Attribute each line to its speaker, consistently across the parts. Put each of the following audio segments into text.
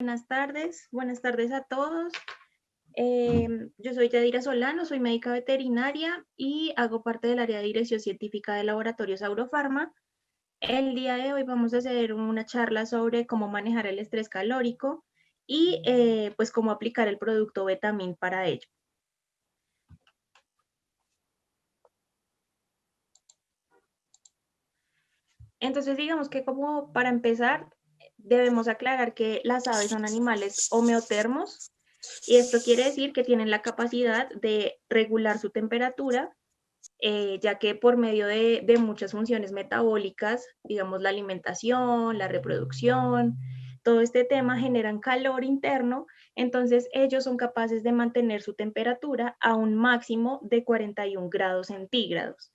Speaker 1: Buenas tardes a todos. Yo soy Yadira Solano, soy médica veterinaria y hago parte del área de dirección científica de Laboratorios Aurofarma. El día de hoy vamos a hacer una charla sobre cómo manejar el estrés calórico y pues cómo aplicar el producto Betamin para ello. Entonces digamos que como para empezar debemos aclarar que las aves son animales homeotermos. Y esto quiere decir que tienen la capacidad de regular su temperatura, ya que por medio de muchas funciones metabólicas, digamos la alimentación, la reproducción, todo este tema generan calor interno, entonces ellos son capaces de mantener su temperatura a un máximo de 41 grados centígrados.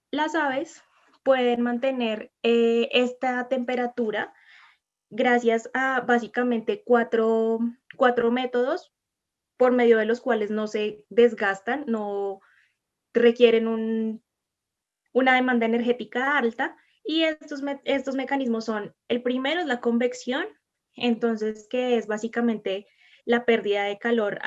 Speaker 1: Las aves pueden mantener esta temperatura gracias a básicamente cuatro métodos por medio de los cuales no se desgastan, no requieren una demanda energética alta. Y estos mecanismos son, el primero es la convección, entonces que es básicamente la pérdida de calor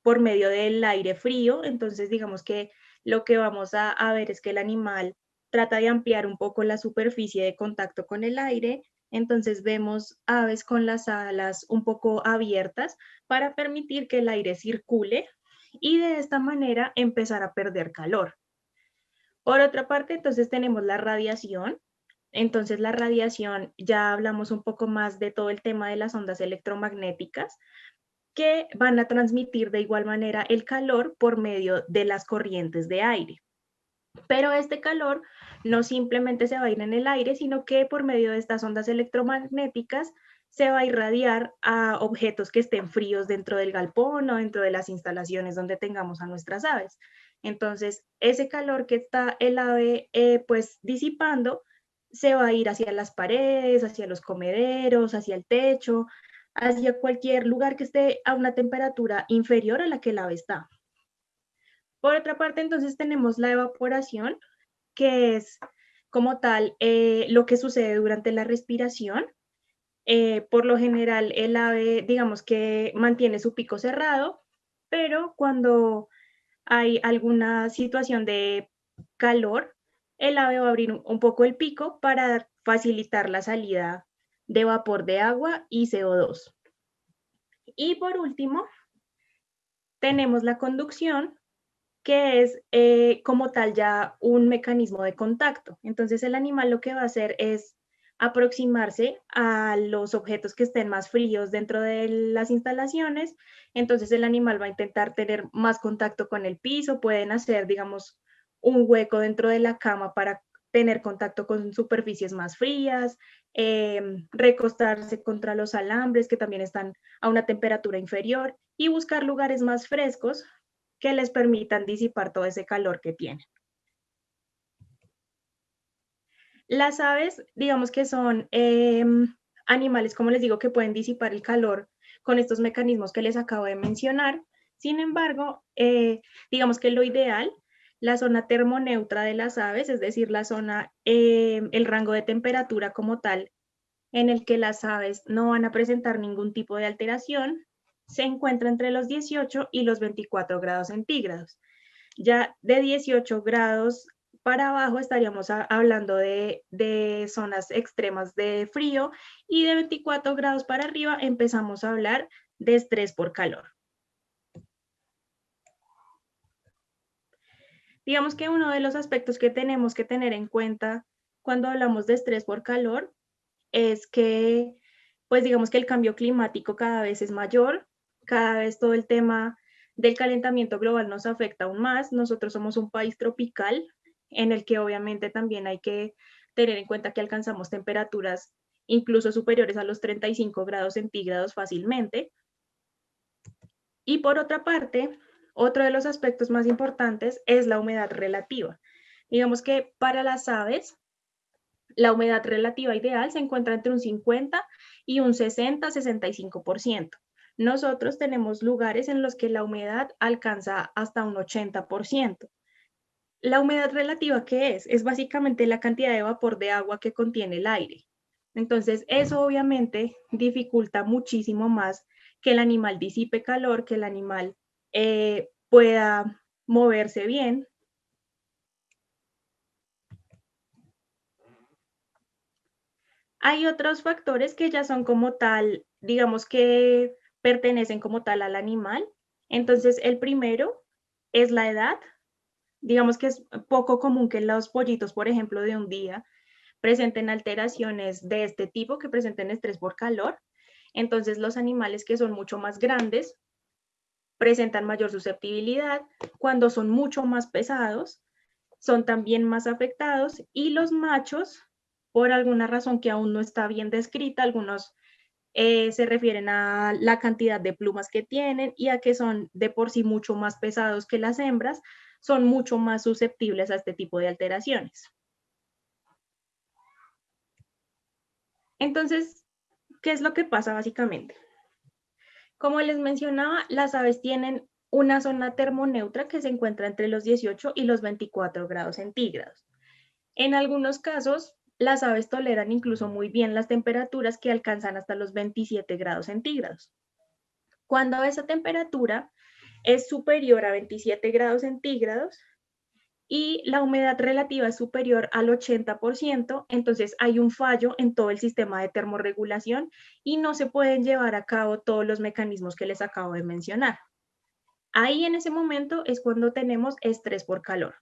Speaker 1: por medio del aire frío. Entonces digamos que lo que vamos a ver es que el animal trata de ampliar un poco la superficie de contacto con el aire. Entonces vemos aves con las alas un poco abiertas para permitir que el aire circule y de esta manera empezar a perder calor. Por otra parte, entonces tenemos la radiación. Entonces la radiación, ya hablamos un poco más de todo el tema de las ondas electromagnéticas que van a transmitir de igual manera el calor por medio de las corrientes de aire. Pero este calor no simplemente se va a ir en el aire, sino que por medio de estas ondas electromagnéticas se va a irradiar a objetos que estén fríos dentro del galpón o dentro de las instalaciones donde tengamos a nuestras aves. Entonces, ese calor que está el ave pues disipando se va a ir hacia las paredes, hacia los comederos, hacia el techo, hacia cualquier lugar que esté a una temperatura inferior a la que el ave está. Por otra parte, entonces tenemos la evaporación, que es como tal lo que sucede durante la respiración. Por lo general, el ave, digamos que mantiene su pico cerrado, pero cuando hay alguna situación de calor, el ave va a abrir un poco el pico para facilitar la salida de vapor de agua y CO2. Y por último, tenemos la conducción, que es como tal ya un mecanismo de contacto. Entonces el animal lo que va a hacer es aproximarse a los objetos que estén más fríos dentro de las instalaciones. Entonces el animal va a intentar tener más contacto con el piso, pueden hacer, digamos, un hueco dentro de la cama para tener contacto con superficies más frías, recostarse contra los alambres que también están a una temperatura inferior y buscar lugares más frescos que les permitan disipar todo ese calor que tienen. Las aves, digamos que son animales, como les digo, que pueden disipar el calor con estos mecanismos que les acabo de mencionar. Sin embargo, digamos que lo ideal, la zona termoneutra de las aves, es decir, la zona, el rango de temperatura como tal, en el que las aves no van a presentar ningún tipo de alteración, se encuentra entre los 18 y los 24 grados centígrados. Ya de 18 grados para abajo estaríamos hablando de zonas extremas de frío y de 24 grados para arriba empezamos a hablar de estrés por calor. Digamos que uno de los aspectos que tenemos que tener en cuenta cuando hablamos de estrés por calor es que, pues digamos que el cambio climático cada vez es mayor, cada vez todo el tema del calentamiento global nos afecta aún más. Nosotros somos un país tropical en el que obviamente también hay que tener en cuenta que alcanzamos temperaturas incluso superiores a los 35 grados centígrados fácilmente. Y por otra parte, otro de los aspectos más importantes es la humedad relativa. Digamos que para las aves, la humedad relativa ideal se encuentra entre un 50 y un 60-65%. Nosotros tenemos lugares en los que la humedad alcanza hasta un 80%. La humedad relativa, ¿qué es? Es básicamente la cantidad de vapor de agua que contiene el aire. Entonces, eso obviamente dificulta muchísimo más que el animal disipe calor, que el animal pueda moverse bien. Hay otros factores que ya son como tal, digamos que pertenecen como tal al animal. Entonces, el primero es la edad. Digamos que es poco común que los pollitos, por ejemplo, de un día presenten alteraciones de este tipo, que presenten estrés por calor. Entonces, los animales que son mucho más grandes presentan mayor susceptibilidad. Cuando son mucho más pesados, son también más afectados, y los machos, por alguna razón que aún no está bien descrita, algunos se refieren a la cantidad de plumas que tienen y a que son de por sí mucho más pesados que las hembras, son mucho más susceptibles a este tipo de alteraciones. Entonces, ¿qué es lo que pasa básicamente? Como les mencionaba, las aves tienen una zona termoneutra que se encuentra entre los 18 y los 24 grados centígrados. En algunos casos, las aves toleran incluso muy bien las temperaturas que alcanzan hasta los 27 grados centígrados. Cuando esa temperatura es superior a 27 grados centígrados y la humedad relativa es superior al 80%, entonces hay un fallo en todo el sistema de termorregulación y no se pueden llevar a cabo todos los mecanismos que les acabo de mencionar. Ahí en ese momento es cuando tenemos estrés por calor.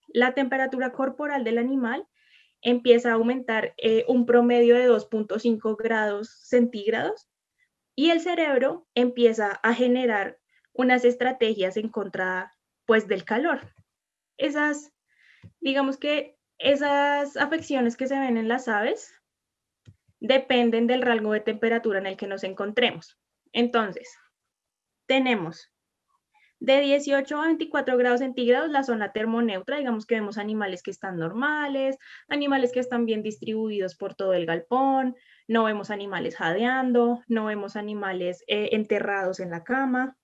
Speaker 1: La temperatura corporal del animal empieza a aumentar un promedio de 2.5 grados centígrados y el cerebro empieza a generar unas estrategias en contra, pues, del calor. Esas, digamos que esas afecciones que se ven en las aves dependen del rango de temperatura en el que nos encontremos. Entonces, tenemos de 18 a 24 grados centígrados la zona termoneutra, digamos que vemos animales que están normales, animales que están bien distribuidos por todo el galpón, no vemos animales jadeando, no vemos animales enterrados en la cama.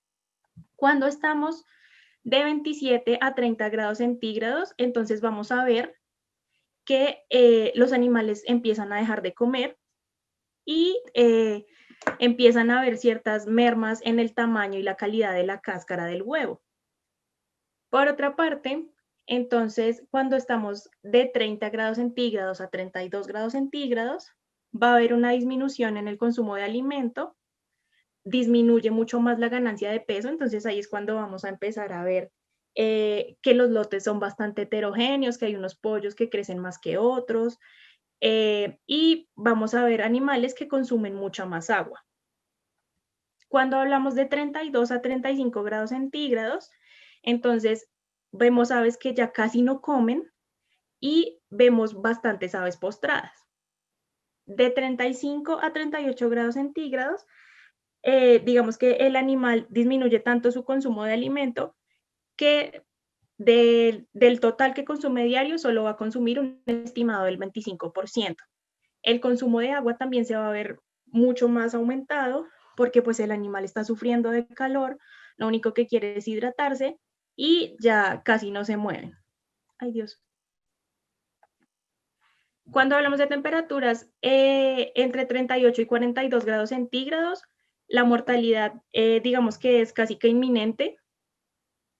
Speaker 1: Cuando estamos de 27 a 30 grados centígrados, entonces vamos a ver que los animales empiezan a dejar de comer y empiezan a haber ciertas mermas en el tamaño y la calidad de la cáscara del huevo. Por otra parte, entonces, cuando estamos de 30 grados centígrados a 32 grados centígrados, va a haber una disminución en el consumo de alimento, disminuye mucho más la ganancia de peso, entonces ahí es cuando vamos a empezar a ver que los lotes son bastante heterogéneos, que hay unos pollos que crecen más que otros, y vamos a ver animales que consumen mucha más agua. Cuando hablamos de 32 a 35 grados centígrados, entonces vemos aves que ya casi no comen y vemos bastantes aves postradas. De 35 a 38 grados centígrados, digamos que el animal disminuye tanto su consumo de alimento que del total que consume diario solo va a consumir un estimado del 25%. El consumo de agua también se va a ver mucho más aumentado porque pues el animal está sufriendo de calor, lo único que quiere es hidratarse y ya casi no se mueven. Ay Dios. Cuando hablamos de temperaturas entre 38 y 42 grados centígrados, la mortalidad digamos que es casi que inminente,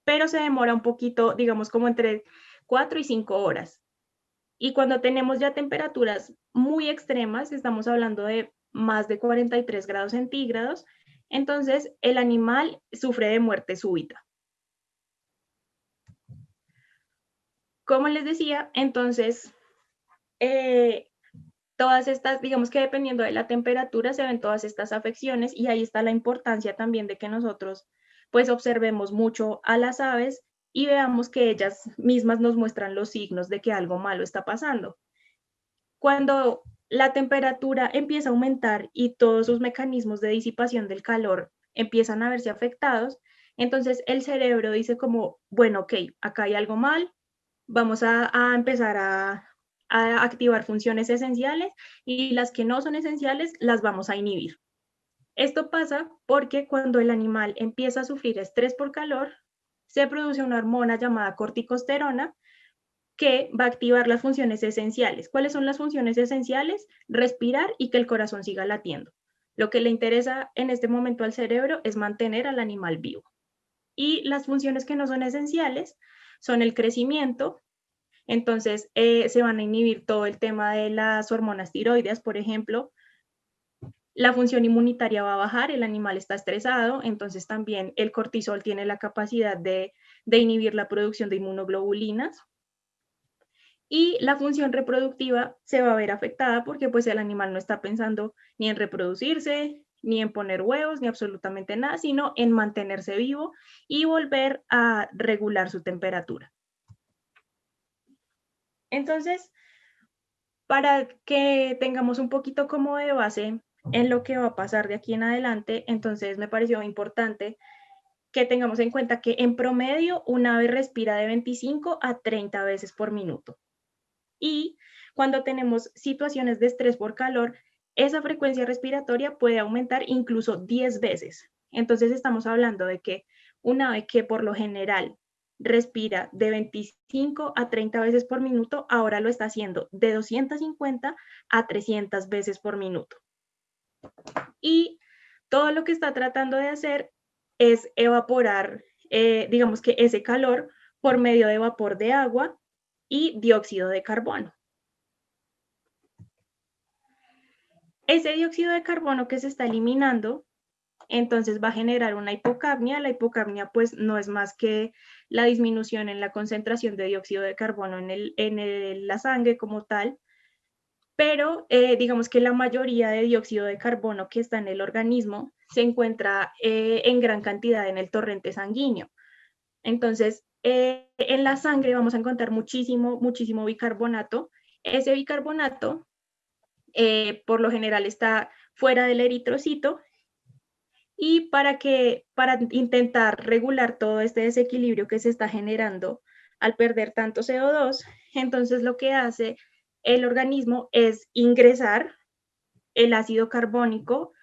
Speaker 1: pero se demora un poquito, digamos como entre 4 y 5 horas. Y cuando tenemos ya temperaturas muy extremas, estamos hablando de más de 43 grados centígrados, entonces el animal sufre de muerte súbita. Como les decía, entonces, todas estas, digamos que dependiendo de la temperatura, se ven todas estas afecciones y ahí está la importancia también de que nosotros pues observemos mucho a las aves y veamos que ellas mismas nos muestran los signos de que algo malo está pasando. Cuando la temperatura empieza a aumentar y todos sus mecanismos de disipación del calor empiezan a verse afectados, entonces el cerebro dice como, bueno, ok, acá hay algo mal, vamos a empezar a activar funciones esenciales y las que no son esenciales las vamos a inhibir. Esto pasa porque cuando el animal empieza a sufrir estrés por calor, se produce una hormona llamada corticosterona que va a activar las funciones esenciales. ¿Cuáles son las funciones esenciales? Respirar y que el corazón siga latiendo. Lo que le interesa en este momento al cerebro es mantener al animal vivo. Y las funciones que no son esenciales son el crecimiento. Entonces, se van a inhibir todo el tema de las hormonas tiroideas, por ejemplo. La función inmunitaria va a bajar, el animal está estresado, entonces también el cortisol tiene la capacidad de inhibir la producción de inmunoglobulinas. Y la función reproductiva se va a ver afectada porque pues el animal no está pensando ni en reproducirse, ni en poner huevos, ni absolutamente nada, sino en mantenerse vivo y volver a regular su temperatura. Entonces, para que tengamos un poquito como de base en lo que va a pasar de aquí en adelante, entonces me pareció importante que tengamos en cuenta que en promedio un ave respira de 25 a 30 veces por minuto. Y cuando tenemos situaciones de estrés por calor, esa frecuencia respiratoria puede aumentar incluso 10 veces. Entonces estamos hablando de que un ave que por lo general respira de 25 a 30 veces por minuto, ahora lo está haciendo de 250 a 300 veces por minuto. Y todo lo que está tratando de hacer es evaporar, digamos que ese calor por medio de vapor de agua y dióxido de carbono. Ese dióxido de carbono que se está eliminando, entonces va a generar una hipocapnia. La hipocapnia pues no es más que la disminución en la concentración de dióxido de carbono en la sangre como tal, pero digamos que la mayoría de dióxido de carbono que está en el organismo se encuentra en gran cantidad en el torrente sanguíneo. Entonces, en la sangre vamos a encontrar muchísimo, muchísimo bicarbonato. Ese bicarbonato por lo general está fuera del eritrocito y para intentar regular todo este desequilibrio que se está generando al perder tanto CO2, entonces lo que hace el organismo es ingresar el ácido carbónico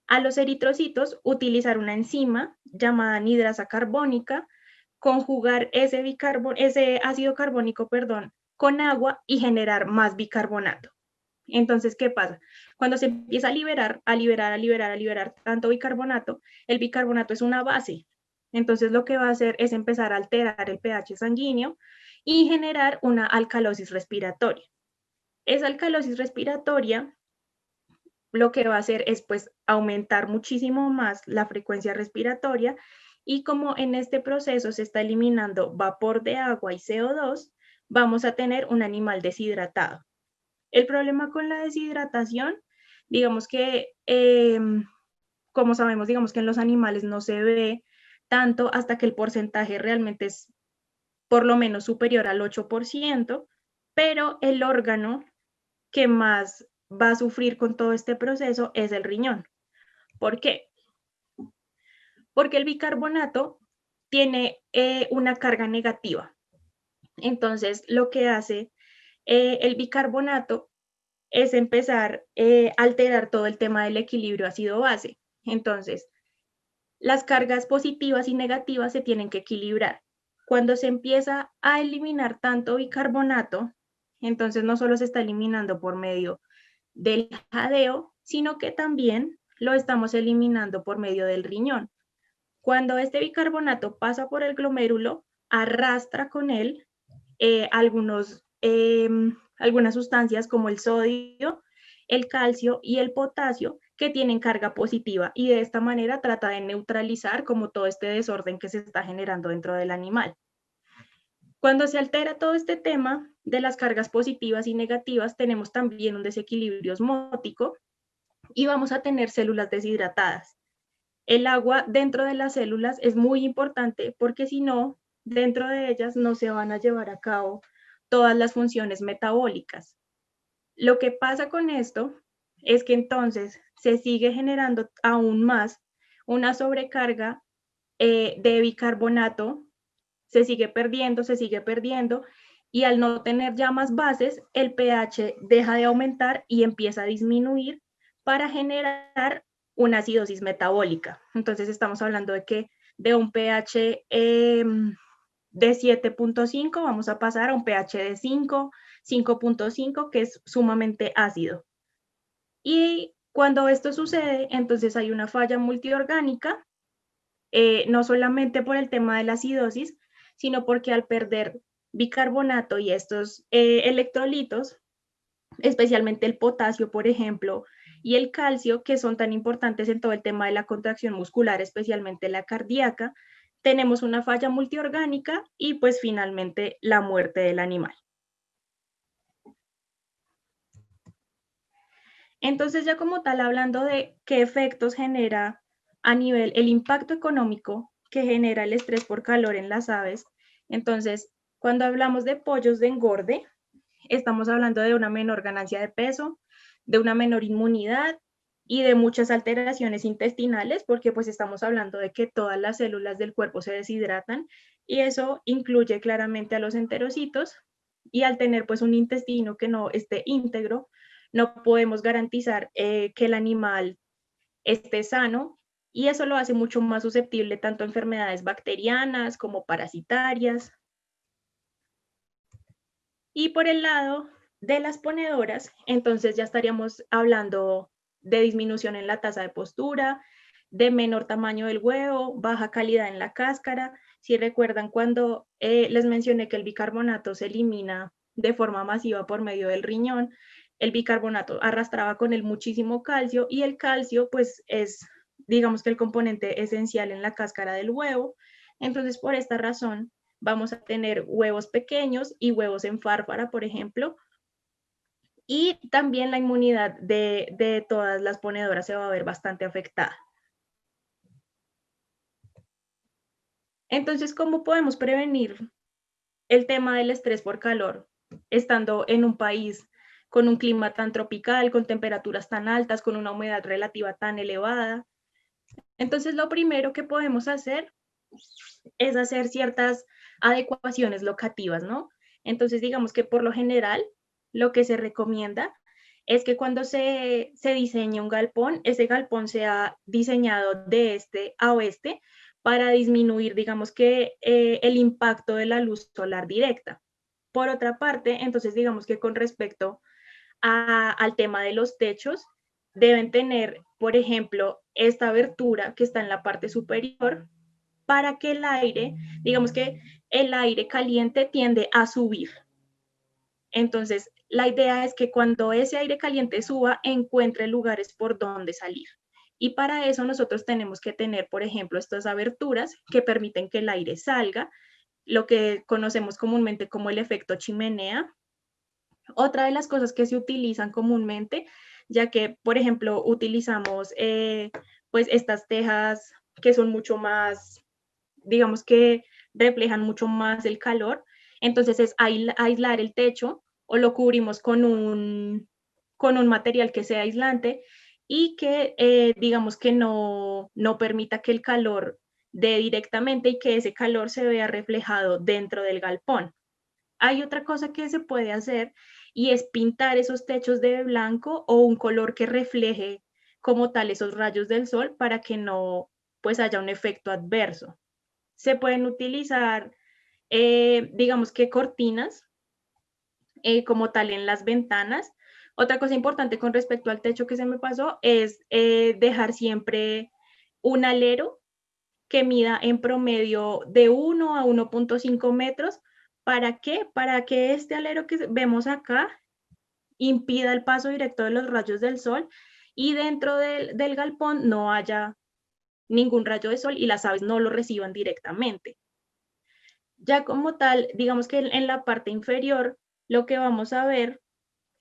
Speaker 1: a los eritrocitos, utilizar una enzima llamada anidrasa carbónica, conjugar ese ácido carbónico, perdón, con agua y generar más bicarbonato. Entonces, ¿qué pasa? Cuando se empieza a liberar tanto bicarbonato, el bicarbonato es una base. Entonces, lo que va a hacer es empezar a alterar el pH sanguíneo y generar una alcalosis respiratoria. Esa alcalosis respiratoria lo que va a hacer es pues aumentar muchísimo más la frecuencia respiratoria y como en este proceso se está eliminando vapor de agua y CO2, vamos a tener un animal deshidratado. El problema con la deshidratación, digamos que, como sabemos, digamos que en los animales no se ve tanto hasta que el porcentaje realmente es por lo menos superior al 8%, pero el órgano que más va a sufrir con todo este proceso es el riñón. ¿Por qué? Porque el bicarbonato tiene una carga negativa. Entonces, lo que hace el bicarbonato es empezar a alterar todo el tema del equilibrio ácido-base. Entonces, las cargas positivas y negativas se tienen que equilibrar. Cuando se empieza a eliminar tanto bicarbonato, entonces no solo se está eliminando por medio del jadeo, sino que también lo estamos eliminando por medio del riñón. Cuando este bicarbonato pasa por el glomérulo, arrastra con él algunas sustancias como el sodio, el calcio y el potasio que tienen carga positiva y de esta manera trata de neutralizar como todo este desorden que se está generando dentro del animal. Cuando se altera todo este tema de las cargas positivas y negativas, tenemos también un desequilibrio osmótico y vamos a tener células deshidratadas. El agua dentro de las células es muy importante porque si no, dentro de ellas no se van a llevar a cabo todas las funciones metabólicas. Lo que pasa con esto es que entonces se sigue generando aún más una sobrecarga de bicarbonato, se sigue perdiendo y al no tener ya más bases, el pH deja de aumentar y empieza a disminuir para generar una acidosis metabólica. Entonces estamos hablando de que de un pH de 7.5 vamos a pasar a un pH de 5, 5.5, que es sumamente ácido. Y cuando esto sucede, entonces hay una falla multiorgánica, no solamente por el tema de la acidosis, sino porque al perder bicarbonato y estos electrolitos, especialmente el potasio, por ejemplo, y el calcio, que son tan importantes en todo el tema de la contracción muscular, especialmente la cardíaca, tenemos una falla multiorgánica y pues finalmente la muerte del animal. Entonces ya como tal, hablando de qué efectos genera a nivel el impacto económico que genera el estrés por calor en las aves, entonces cuando hablamos de pollos de engorde, estamos hablando de una menor ganancia de peso, de una menor inmunidad y de muchas alteraciones intestinales, porque pues estamos hablando de que todas las células del cuerpo se deshidratan y eso incluye claramente a los enterocitos, y al tener pues un intestino que no esté íntegro, no podemos garantizar que el animal esté sano, y eso lo hace mucho más susceptible tanto a enfermedades bacterianas como parasitarias. Y por el lado de las ponedoras, entonces ya estaríamos hablando de disminución en la tasa de postura, de menor tamaño del huevo, baja calidad en la cáscara. Si recuerdan, cuando les mencioné que el bicarbonato se elimina de forma masiva por medio del riñón, el bicarbonato arrastraba con él muchísimo calcio, y el calcio pues es, digamos que el componente esencial en la cáscara del huevo. Entonces, por esta razón, vamos a tener huevos pequeños y huevos en fárfara, por ejemplo, y también la inmunidad de todas las ponedoras se va a ver bastante afectada. Entonces, ¿cómo podemos prevenir el tema del estrés por calor estando en un país con un clima tan tropical, con temperaturas tan altas, con una humedad relativa tan elevada? Entonces, lo primero que podemos hacer es hacer ciertas adecuaciones locativas, ¿no? Entonces, digamos que por lo general, lo que se recomienda es que cuando se diseñe un galpón, ese galpón sea diseñado de este a oeste para disminuir, digamos que, el impacto de la luz solar directa. Por otra parte, entonces, digamos que con respecto al tema de los techos, deben tener, por ejemplo, esta abertura que está en la parte superior, para que el aire, digamos que el aire caliente tiende a subir. Entonces, la idea es que cuando ese aire caliente suba, encuentre lugares por donde salir. Y para eso nosotros tenemos que tener, por ejemplo, estas aberturas que permiten que el aire salga, lo que conocemos comúnmente como el efecto chimenea. Otra de las cosas que se utilizan comúnmente, ya que, por ejemplo, utilizamos pues estas tejas que son mucho más, digamos que reflejan mucho más el calor, entonces es aislar el techo o lo cubrimos con un material que sea aislante y que digamos que no permita que el calor dé directamente y que ese calor se vea reflejado dentro del galpón. Hay otra cosa que se puede hacer y es pintar esos techos de blanco o un color que refleje como tal esos rayos del sol para que no pues haya un efecto adverso. Se pueden utilizar, digamos que cortinas como tal en las ventanas. Otra cosa importante con respecto al techo que se me pasó es dejar siempre un alero que mida en promedio de 1 a 1.5 metros. ¿Para qué? Para que este alero que vemos acá impida el paso directo de los rayos del sol y dentro del galpón no haya ningún rayo de sol y las aves no lo reciban directamente. Ya como tal, digamos que en la parte inferior, lo que vamos a ver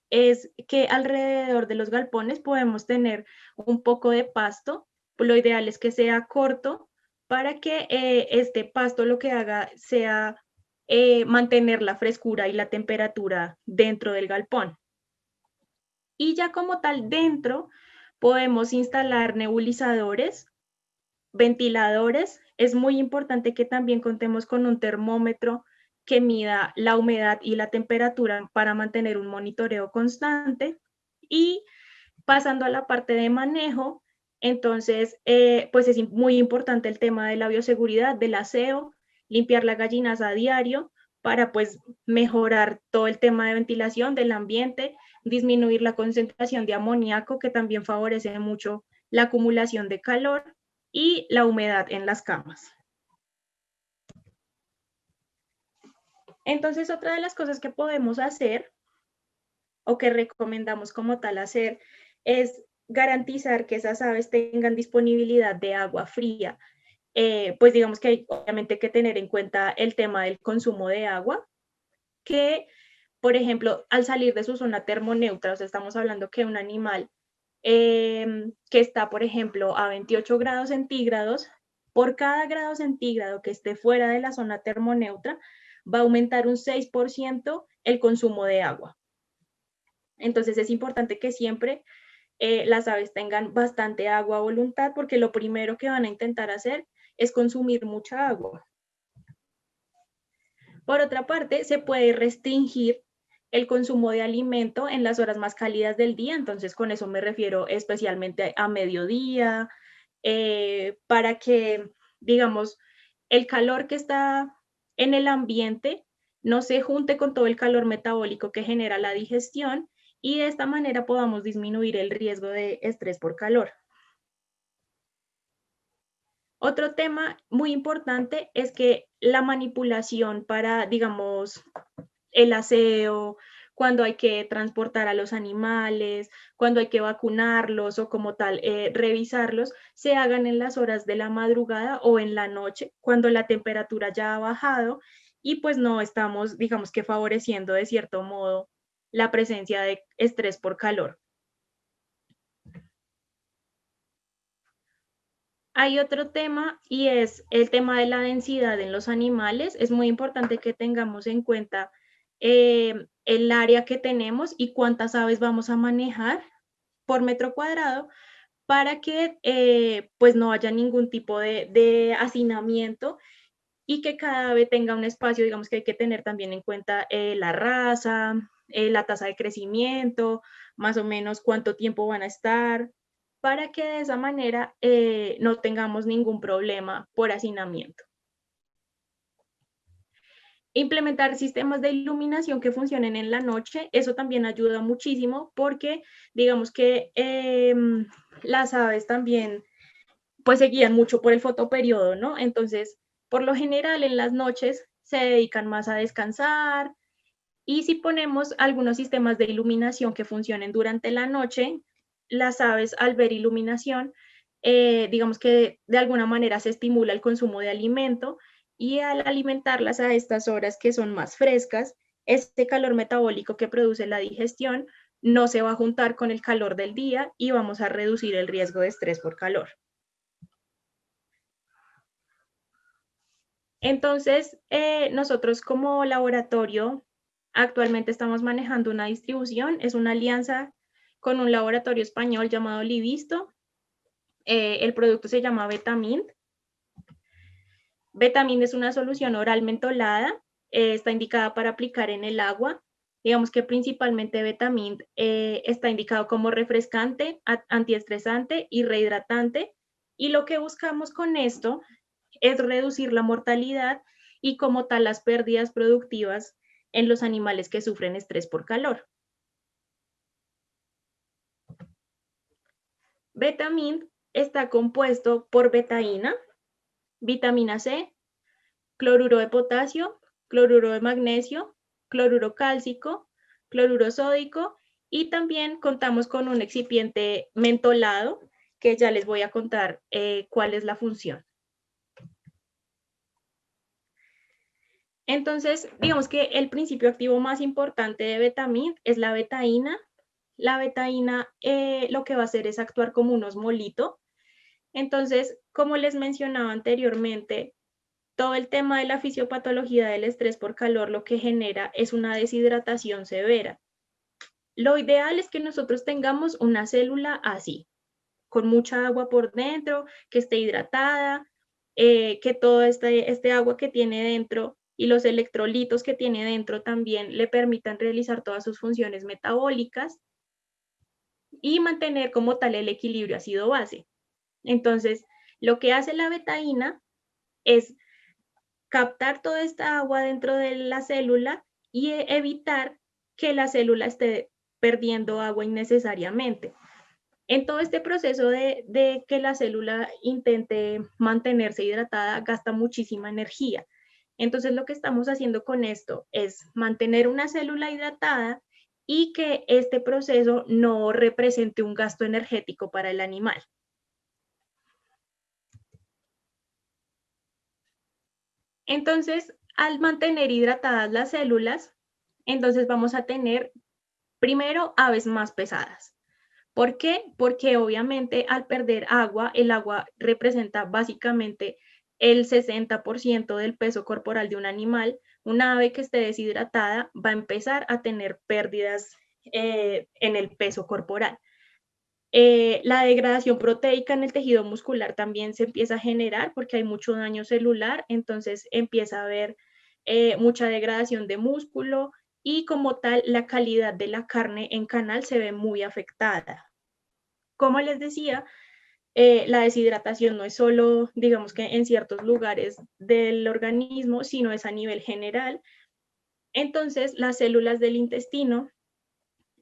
Speaker 1: es que alrededor de los galpones podemos tener un poco de pasto. Lo ideal es que sea corto para que este pasto lo que haga sea mantener la frescura y la temperatura dentro del galpón. Y ya como tal dentro podemos instalar nebulizadores, ventiladores. Es muy importante que también contemos con un termómetro que mida la humedad y la temperatura para mantener un monitoreo constante. Y pasando a la parte de manejo, entonces, pues es muy importante el tema de la bioseguridad, del aseo limpiar la gallinaza a diario para pues mejorar todo el tema de ventilación del ambiente, disminuir la concentración de amoníaco, que también favorece mucho la acumulación de calor, y la humedad en las camas. Entonces, otra de las cosas que podemos hacer o que recomendamos como tal hacer es garantizar que esas aves tengan disponibilidad de agua fría. Pues digamos que hay obviamente que tener en cuenta el tema del consumo de agua, que por ejemplo, al salir de su zona termoneutra, o sea, estamos hablando que un animal que está, por ejemplo, a 28 grados centígrados, por cada grado centígrado que esté fuera de la zona termoneutra, va a aumentar un 6% el consumo de agua. Entonces es importante que siempre las aves tengan bastante agua a voluntad, porque lo primero que van a intentar hacer es consumir mucha agua. Por otra parte, se puede restringir el consumo de alimento en las horas más cálidas del día, entonces con eso me refiero especialmente a mediodía, para que, digamos, el calor que está en el ambiente no se junte con todo el calor metabólico que genera la digestión, y de esta manera podamos disminuir el riesgo de estrés por calor. Otro tema muy importante es que la manipulación para, digamos, el aseo, cuando hay que transportar a los animales, cuando hay que vacunarlos o como tal revisarlos, se hagan en las horas de la madrugada o en la noche, cuando la temperatura ya ha bajado y pues no estamos, digamos que favoreciendo de cierto modo la presencia de estrés por calor. Hay otro tema y es el tema de la densidad en los animales. Es muy importante que tengamos en cuenta el área que tenemos y cuántas aves vamos a manejar por metro cuadrado para que pues no haya ningún tipo de hacinamiento y que cada ave tenga un espacio. Digamos que hay que tener también en cuenta la raza, la tasa de crecimiento, más o menos cuánto tiempo van a estar, para que de esa manera no tengamos ningún problema por hacinamiento. Implementar sistemas de iluminación que funcionen en la noche, eso también ayuda muchísimo porque digamos que las aves también pues se guían mucho por el fotoperiodo, ¿no? Entonces, por lo general en las noches se dedican más a descansar, y si ponemos algunos sistemas de iluminación que funcionen durante la noche, las aves al ver iluminación, digamos que de alguna manera se estimula el consumo de alimento, y al alimentarlas a estas horas que son más frescas, este calor metabólico que produce la digestión no se va a juntar con el calor del día y vamos a reducir el riesgo de estrés por calor. Entonces, nosotros como laboratorio actualmente estamos manejando una distribución, es una alianza con un laboratorio español llamado Livisto. El producto se llama Betamint. Betamint es una solución oral mentolada, está indicada para aplicar en el agua. Digamos que principalmente Betamint está indicado como refrescante, antiestresante y rehidratante. Y lo que buscamos con esto es reducir la mortalidad y como tal las pérdidas productivas en los animales que sufren estrés por calor. Betamint está compuesto por betaína, vitamina C, cloruro de potasio, cloruro de magnesio, cloruro cálcico, cloruro sódico, y también contamos con un excipiente mentolado que ya les voy a contar cuál es la función. Entonces, digamos que el principio activo más importante de Betamint es la betaína. La betaína lo que va a hacer es actuar como un osmolito. Entonces, como les mencionaba anteriormente, todo el tema de la fisiopatología del estrés por calor lo que genera es una deshidratación severa. Lo ideal es que nosotros tengamos una célula así, con mucha agua por dentro, que esté hidratada, que todo este agua que tiene dentro y los electrolitos que tiene dentro también le permitan realizar todas sus funciones metabólicas y mantener como tal el equilibrio ácido-base. Entonces, lo que hace la betaína es captar toda esta agua dentro de la célula y evitar que la célula esté perdiendo agua innecesariamente. En todo este proceso de que la célula intente mantenerse hidratada, gasta muchísima energía. Entonces, lo que estamos haciendo con esto es mantener una célula hidratada y que este proceso no represente un gasto energético para el animal. Entonces, al mantener hidratadas las células, entonces vamos a tener primero aves más pesadas. ¿Por qué? Porque obviamente al perder agua, el agua representa básicamente el 60% del peso corporal de un animal. Una ave que esté deshidratada va a empezar a tener pérdidas en el peso corporal. La degradación proteica en el tejido muscular también se empieza a generar porque hay mucho daño celular, entonces empieza a haber mucha degradación de músculo y como tal la calidad de la carne en canal se ve muy afectada. Como les decía, la deshidratación no es solo, digamos que en ciertos lugares del organismo, sino es a nivel general. Entonces, las células del intestino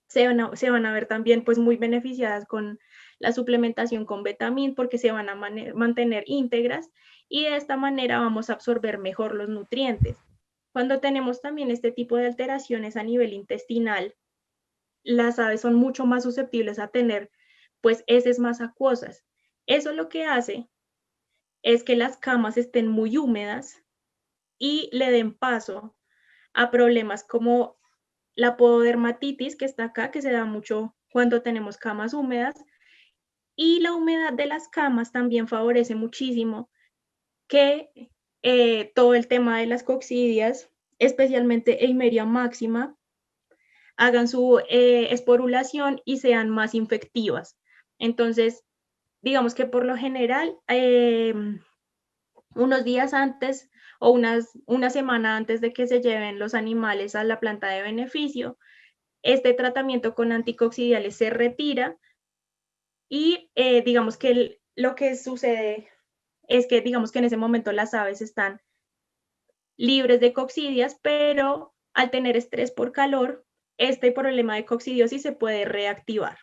Speaker 1: se van a ver también pues muy beneficiadas con la suplementación con Vetamin porque se van a mantener íntegras y de esta manera vamos a absorber mejor los nutrientes. Cuando tenemos también este tipo de alteraciones a nivel intestinal, las aves son mucho más susceptibles a tener pues heces más acuosas. Eso lo que hace es que las camas estén muy húmedas y le den paso a problemas como la pododermatitis, que está acá, que se da mucho cuando tenemos camas húmedas, y la humedad de las camas también favorece muchísimo que todo el tema de las coccidias, especialmente Eimeria máxima, hagan su esporulación y sean más infectivas. Entonces, digamos que por lo general, unos días antes o una semana antes de que se lleven los animales a la planta de beneficio, este tratamiento con anticoccidiales se retira y digamos que lo que sucede es que digamos que en ese momento las aves están libres de coccidias, pero al tener estrés por calor, este problema de coccidiosis se puede reactivar.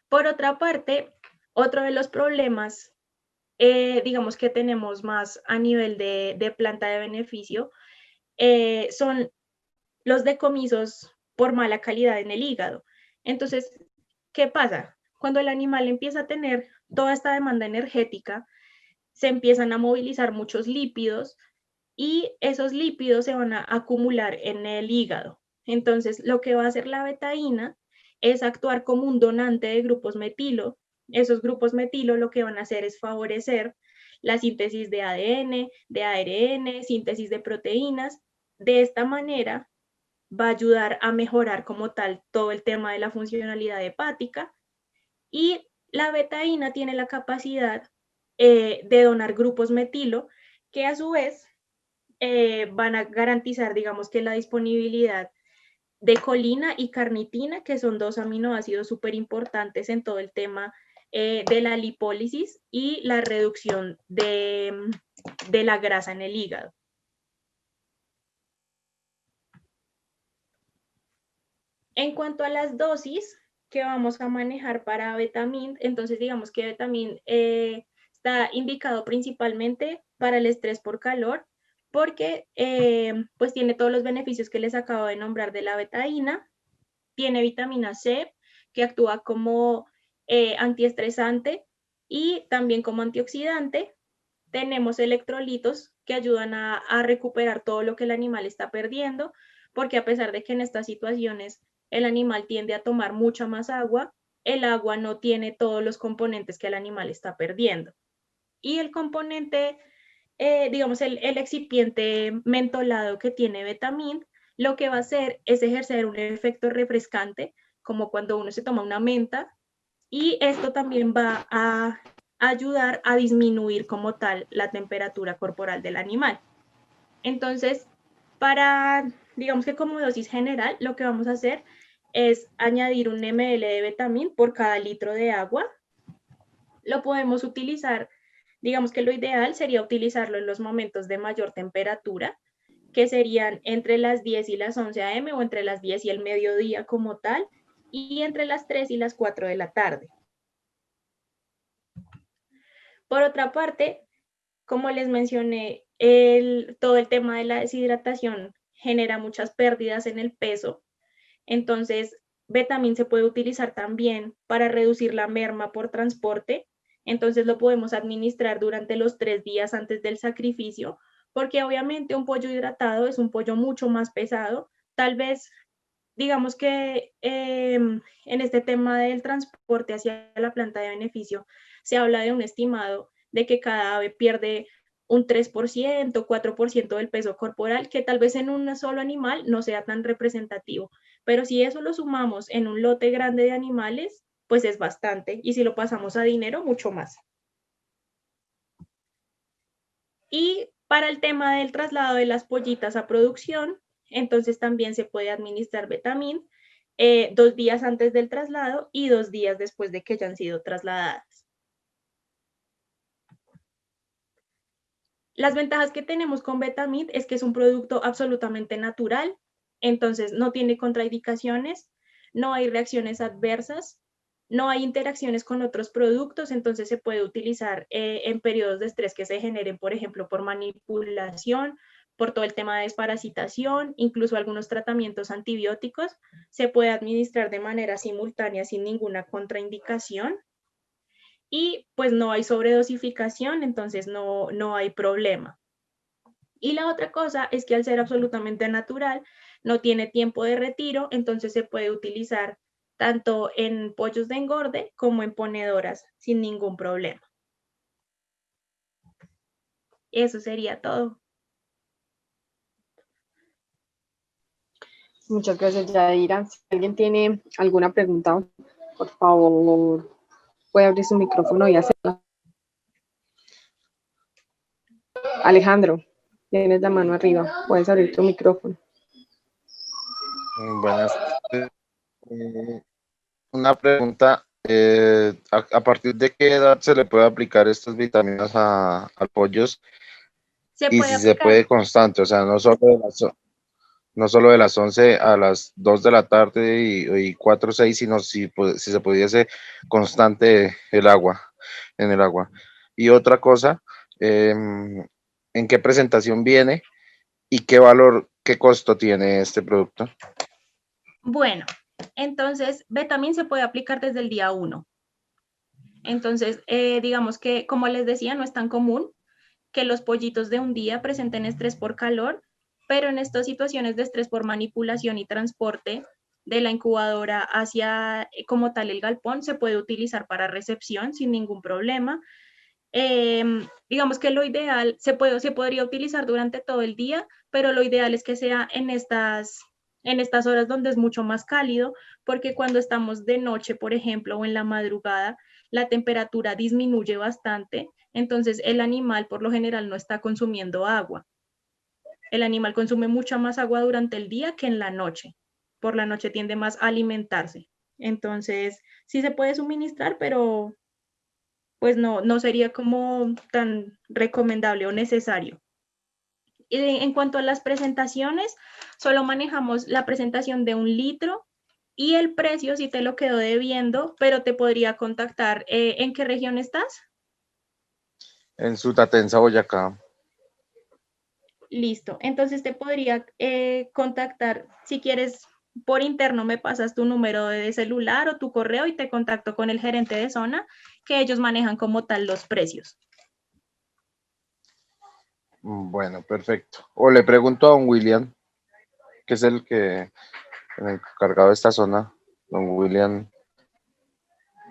Speaker 1: Por otra parte, otro de los problemas, digamos que tenemos más a nivel de planta de beneficio, son los decomisos por mala calidad en el hígado. Entonces, ¿qué pasa? Cuando el animal empieza a tener toda esta demanda energética, se empiezan a movilizar muchos lípidos y esos lípidos se van a acumular en el hígado. Entonces, lo que va a hacer la betaína es actuar como un donante de grupos metilo. Esos grupos metilo lo que van a hacer es favorecer la síntesis de ADN, de ARN, síntesis de proteínas. De esta manera va a ayudar a mejorar como tal todo el tema de la funcionalidad hepática y la betaína tiene la capacidad de donar grupos metilo que a su vez van a garantizar, digamos que la disponibilidad de colina y carnitina, que son dos aminoácidos súper importantes en todo el tema de la lipólisis y la reducción de la grasa en el hígado. En cuanto a las dosis que vamos a manejar para Vetamin, entonces digamos que Vetamin está indicado principalmente para el estrés por calor, porque pues tiene todos los beneficios que les acabo de nombrar de la betaína, tiene vitamina C que actúa como antiestresante y también como antioxidante. Tenemos electrolitos que ayudan a recuperar todo lo que el animal está perdiendo, porque a pesar de que en estas situaciones el animal tiende a tomar mucha más agua, el agua no tiene todos los componentes que el animal está perdiendo. Y el componente, digamos, el excipiente mentolado que tiene Vetamin, lo que va a hacer es ejercer un efecto refrescante, como cuando uno se toma una menta, y esto también va a ayudar a disminuir como tal la temperatura corporal del animal. Entonces, para, digamos que como dosis general, lo que vamos a hacer es añadir 1 ml de Vetamin por cada litro de agua. Lo podemos utilizar Digamos que lo ideal sería utilizarlo en los momentos de mayor temperatura, que serían entre las 10 y las 11 a.m. o entre las 10 y el mediodía como tal, y entre las 3 y las 4 de la tarde. Por otra parte, como les mencioné, todo el tema de la deshidratación genera muchas pérdidas en el peso. Entonces, Betamín se puede utilizar también para reducir la merma por transporte. Entonces, lo podemos administrar durante los 3 días antes del sacrificio, porque obviamente un pollo hidratado es un pollo mucho más pesado. Tal vez, digamos que en este tema del transporte hacia la planta de beneficio, se habla de un estimado de que cada ave pierde un 3%, 4% del peso corporal, que tal vez en un solo animal no sea tan representativo. Pero si eso lo sumamos en un lote grande de animales, pues es bastante. Y si lo pasamos a dinero, mucho más. Y para el tema del traslado de las pollitas a producción, entonces también se puede administrar Betamín 2 días antes del traslado y 2 días después de que hayan sido trasladadas. Las ventajas que tenemos con Betamid es que es un producto absolutamente natural, entonces no tiene contraindicaciones, no hay reacciones adversas, no hay interacciones con otros productos, entonces se puede utilizar en periodos de estrés que se generen, por ejemplo, por manipulación, por todo el tema de desparasitación, incluso algunos tratamientos antibióticos, se puede administrar de manera simultánea sin ninguna contraindicación y pues no hay sobredosificación, entonces no hay problema. Y la otra cosa es que al ser absolutamente natural, no tiene tiempo de retiro, entonces se puede utilizar tanto en pollos de engorde como en ponedoras sin ningún problema. Eso sería todo.
Speaker 2: Muchas gracias, Yadira. Si alguien tiene alguna pregunta, por favor, puede abrir su micrófono y hacerla. Alejandro, tienes la mano arriba, puedes abrir tu micrófono.
Speaker 3: Buenas tardes. Una pregunta, a partir de qué edad se le puede aplicar estas vitaminas a pollos
Speaker 1: Se
Speaker 3: y
Speaker 1: puede
Speaker 3: si se
Speaker 1: aplicar,
Speaker 3: puede constante, o sea, no solo de las 11 a las 2 de la tarde y 4 o 6, sino si se pudiese constante en el agua. Y otra cosa, ¿en qué presentación viene y qué valor, qué costo tiene este producto?
Speaker 1: bueno, entonces Betamín se puede aplicar desde el día 1. Entonces, digamos que, como les decía, no es tan común que los pollitos de un día presenten estrés por calor, pero en estas situaciones de estrés por manipulación y transporte de la incubadora hacia como tal el galpón se puede utilizar para recepción sin ningún problema. Digamos que lo ideal se podría utilizar durante todo el día, pero lo ideal es que sea en estas horas donde es mucho más cálido, porque cuando estamos de noche, por ejemplo, o en la madrugada, la temperatura disminuye bastante, entonces el animal por lo general no está consumiendo agua. El animal consume mucha más agua durante el día que en la noche. Por la noche tiende más a alimentarse. Entonces, sí se puede suministrar, pero pues no sería como tan recomendable o necesario. Y en cuanto a las presentaciones, solo manejamos la presentación de 1 litro y el precio si te lo quedo debiendo, pero te podría contactar. ¿En qué región estás?
Speaker 3: En Sutatensa, Boyacá.
Speaker 1: Listo. Entonces te podría contactar si quieres por interno me pasas tu número de celular o tu correo y te contacto con el gerente de zona, que ellos manejan como tal los precios.
Speaker 3: Bueno, perfecto. O le pregunto a don William, que es el encargado de esta zona, don William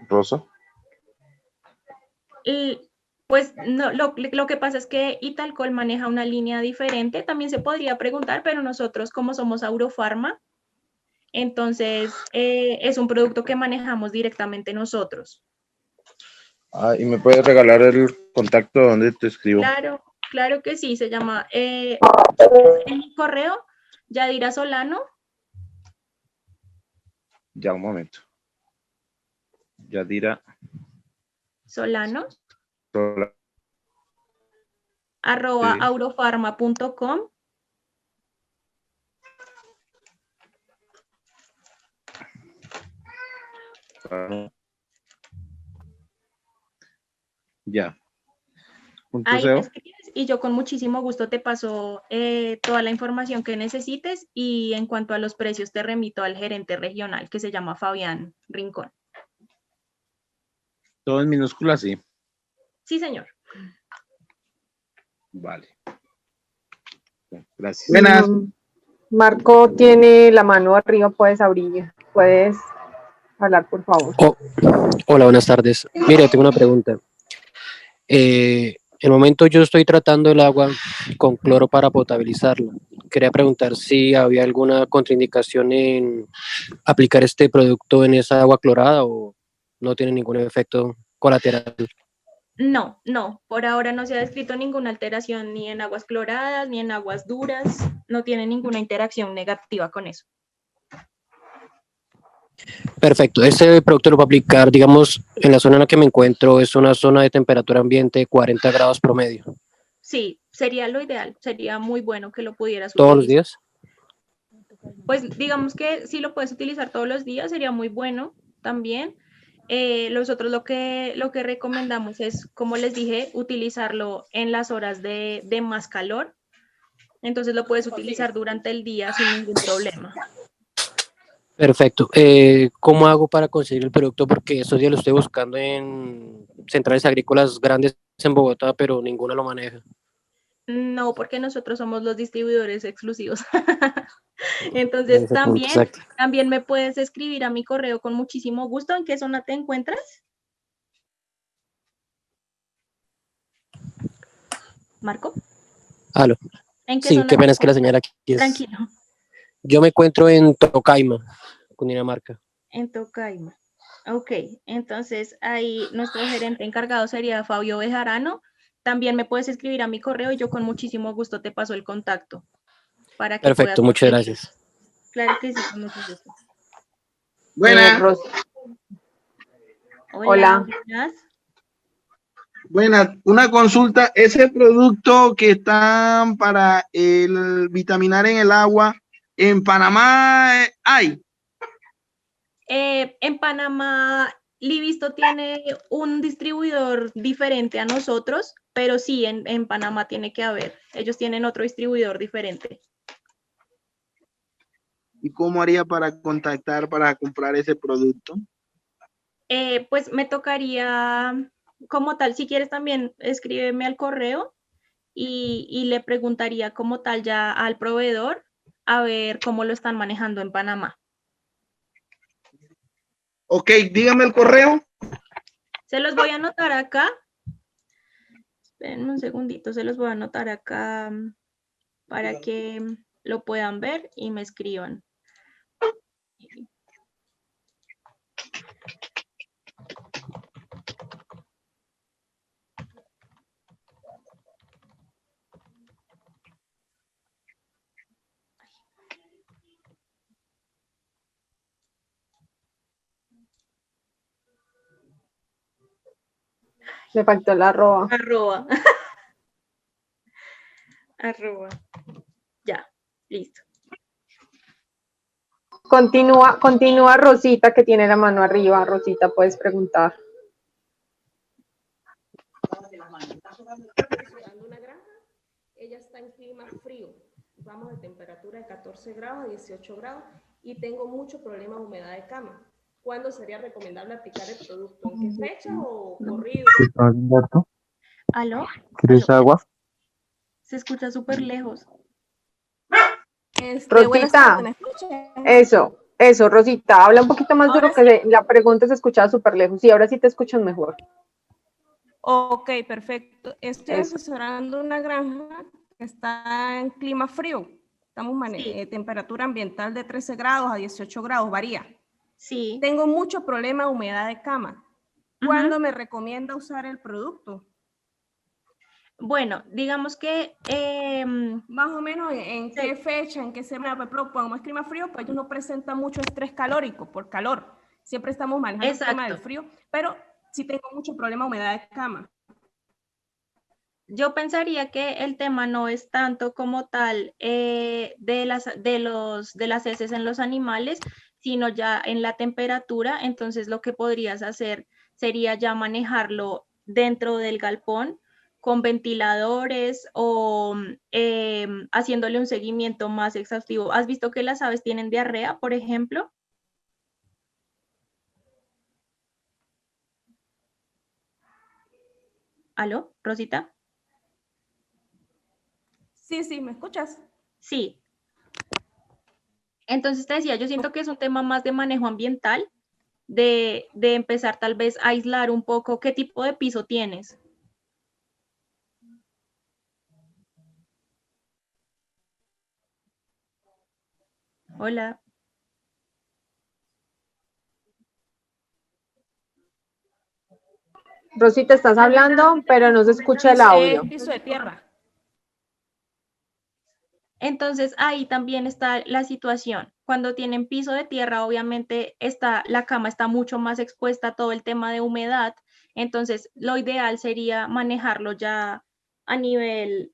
Speaker 3: Rosso.
Speaker 1: Y, pues no, lo que pasa es que Italcol maneja una línea diferente, también se podría preguntar, pero nosotros como somos Aurofarma, entonces es un producto que manejamos directamente nosotros.
Speaker 3: Ah, y me puedes regalar el contacto donde te escribo.
Speaker 1: Claro, claro que sí, se llama en mi correo, Yadira Solano.
Speaker 3: Ya, un momento. Yadira
Speaker 1: Solano,
Speaker 3: Solano. Sí.
Speaker 1: @aurofarma.com.
Speaker 3: Ya. Punto
Speaker 1: Ahí me
Speaker 3: SEO.
Speaker 1: escribes y yo con muchísimo gusto te paso toda la información que necesites, y en cuanto a los precios te remito al gerente regional, que se llama Fabián Rincón.
Speaker 3: Todo en minúsculas, sí.
Speaker 1: Sí, señor.
Speaker 3: Vale. Gracias.
Speaker 2: Buenas. Marco tiene la mano arriba, puedes abrir, puedes hablar, por favor.
Speaker 4: Oh, hola, buenas tardes. Mire, tengo una pregunta. En el momento yo estoy tratando el agua con cloro para potabilizarla. Quería preguntar si había alguna contraindicación en aplicar este producto en esa agua clorada o no tiene ningún efecto colateral.
Speaker 1: No, por ahora no se ha descrito ninguna alteración ni en aguas cloradas ni en aguas duras, no tiene ninguna interacción negativa con eso.
Speaker 4: Perfecto. Este producto lo voy a aplicar, digamos, en la zona en la que me encuentro, es una zona de temperatura ambiente 40 grados promedio.
Speaker 1: Sí, sería lo ideal, sería muy bueno que lo pudieras
Speaker 4: ¿Todos los
Speaker 1: utilizar.
Speaker 4: días?
Speaker 1: Pues digamos que si lo puedes utilizar todos los días sería muy bueno también. Nosotros lo que recomendamos es, como les dije, utilizarlo en las horas de más calor. Entonces lo puedes utilizar durante el día sin ningún problema.
Speaker 4: Perfecto. ¿Cómo hago para conseguir el producto? Porque estos días lo estoy buscando en centrales agrícolas grandes en Bogotá, pero ninguna lo maneja.
Speaker 1: No, porque nosotros somos los distribuidores exclusivos. Entonces
Speaker 4: Exacto.
Speaker 1: también me puedes escribir a mi correo con muchísimo gusto. ¿En qué zona te encuentras? Marco.
Speaker 4: Aló.
Speaker 1: ¿En qué
Speaker 4: Sí,
Speaker 1: zona
Speaker 4: qué
Speaker 1: te
Speaker 4: pena es que la señal
Speaker 1: encuentras?
Speaker 4: aquí es...
Speaker 1: Tranquilo.
Speaker 4: Yo me encuentro en Tocaima, Cundinamarca.
Speaker 1: En Tocaima. Ok, entonces ahí nuestro gerente encargado sería Fabio Bejarano. También me puedes escribir a mi correo y yo con muchísimo gusto te paso el contacto para que puedas
Speaker 4: Perfecto, muchas
Speaker 1: conseguir.
Speaker 4: gracias.
Speaker 1: Claro que sí, con mucho gusto.
Speaker 5: Buenas,
Speaker 1: Hola,
Speaker 2: Hola.
Speaker 1: buenas.
Speaker 5: buenas. Una consulta. Ese producto que están para el vitaminar en el agua, en Panamá hay.
Speaker 1: En Panamá, Livisto tiene un distribuidor diferente a nosotros, pero sí, en Panamá tiene que haber. Ellos tienen otro distribuidor diferente.
Speaker 5: ¿Y cómo haría para contactar para comprar ese producto?
Speaker 1: Pues me tocaría, como tal, si quieres también escríbeme al correo y le preguntaría como tal ya al proveedor a ver cómo lo están manejando en Panamá.
Speaker 5: Ok, dígame el correo.
Speaker 1: Se los voy a anotar acá. Esperen un segundito, se los voy a anotar acá para que lo puedan ver y me escriban.
Speaker 2: Me faltó la arroba.
Speaker 1: Arroba. Arroba. Ya, listo.
Speaker 2: Continúa Rosita, que tiene la mano arriba. Rosita, puedes preguntar.
Speaker 6: Una granja, ella está en clima frío, vamos de temperatura de 14 grados a 18 grados y tengo mucho problema de humedad de cama. ¿Cuándo sería recomendable aplicar el producto? ¿En qué fecha o corrido?
Speaker 3: Alberto,
Speaker 1: ¿Aló?
Speaker 3: ¿quieres
Speaker 1: ¿Aló?
Speaker 3: agua?
Speaker 1: Se escucha súper lejos.
Speaker 6: Buenas
Speaker 2: Rosita,
Speaker 6: tardes, ¿me escuchan?
Speaker 2: eso, Rosita, habla un poquito más
Speaker 6: Ahora
Speaker 2: duro que la pregunta se escuchaba súper lejos. Sí, ahora sí te escuchas mejor.
Speaker 6: Ok, perfecto. Estoy
Speaker 2: Eso.
Speaker 6: asesorando una granja que está en clima frío. Estamos
Speaker 1: Sí.
Speaker 6: Temperatura ambiental de 13 grados a 18 grados, varía.
Speaker 1: Sí.
Speaker 6: Tengo mucho problema de humedad de cama. ¿Cuándo me recomienda usar el producto?
Speaker 1: Bueno, digamos que
Speaker 6: Más o menos en qué fecha, en qué semana, por ejemplo, cuando es clima frío, pues ellos no presentan mucho estrés calórico por calor. Siempre estamos manejando el tema del frío, pero sí tengo mucho problema de humedad de cama.
Speaker 1: yo pensaría que el tema no es tanto como tal de las heces en los animales, sino ya en la temperatura. Entonces lo que podrías hacer sería ya manejarlo dentro del galpón con ventiladores o haciéndole un seguimiento más exhaustivo. ¿Has visto que las aves tienen diarrea, por ejemplo? ¿Aló, Rosita?
Speaker 6: Sí, sí, ¿me escuchas?
Speaker 1: Sí. Entonces te decía, yo siento que es un tema más de manejo ambiental, de empezar tal vez a aislar un poco qué tipo de piso tienes. Hola.
Speaker 2: Rosita, estás hablando, pero no se escucha el audio.
Speaker 6: Piso de tierra.
Speaker 1: Entonces ahí también está la situación. Cuando tienen piso de tierra, obviamente la cama está mucho más expuesta a todo el tema de humedad. Entonces lo ideal sería manejarlo ya a nivel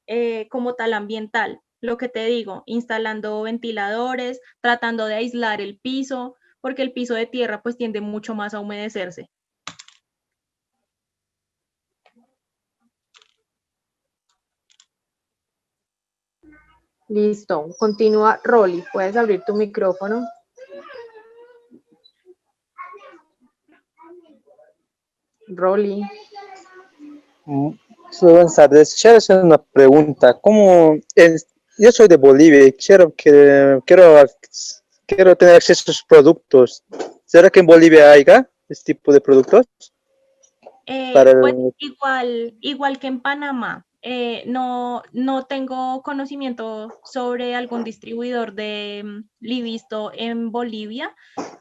Speaker 1: como tal ambiental. Lo que te digo, instalando ventiladores, tratando de aislar el piso, porque el piso de tierra pues tiende mucho más a humedecerse.
Speaker 2: Listo, continúa Rolly, puedes abrir tu micrófono. Rolly.
Speaker 7: Buenas tardes. Quiero hacer una pregunta. Yo soy de Bolivia y quiero tener acceso a sus productos. ¿Será que en Bolivia haya este tipo de productos?
Speaker 1: Pues igual que en Panamá, no tengo conocimiento sobre algún distribuidor de Livisto en Bolivia,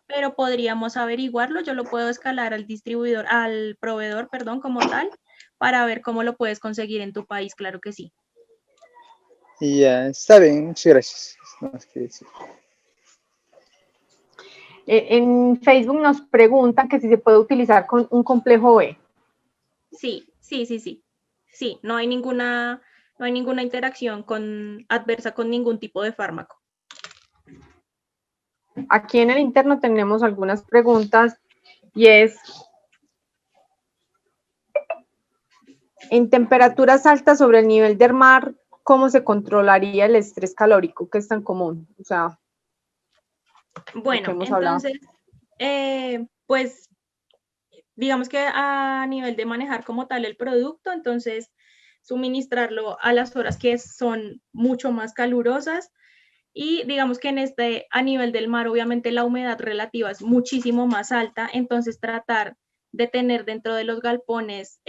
Speaker 1: pero podríamos averiguarlo. Yo lo puedo escalar al proveedor, perdón, como tal, para ver cómo lo puedes conseguir en tu país, claro que sí.
Speaker 7: Ya, está bien. Muchas gracias. No más que decir.
Speaker 2: En Facebook nos preguntan que si se puede utilizar con un complejo B.
Speaker 1: Sí, sí, sí, sí. Sí, no hay ninguna interacción adversa con ningún tipo de fármaco.
Speaker 2: Aquí en el interno tenemos algunas preguntas y es, en temperaturas altas sobre el nivel del mar, ¿cómo se controlaría el estrés calórico que es tan común? O sea, lo que
Speaker 1: Bueno,
Speaker 2: hemos hablado.
Speaker 1: entonces, pues digamos que a nivel de manejar como tal el producto, entonces suministrarlo a las horas que son mucho más calurosas y digamos que a nivel del mar, obviamente la humedad relativa es muchísimo más alta, entonces tratar de tener dentro de los galpones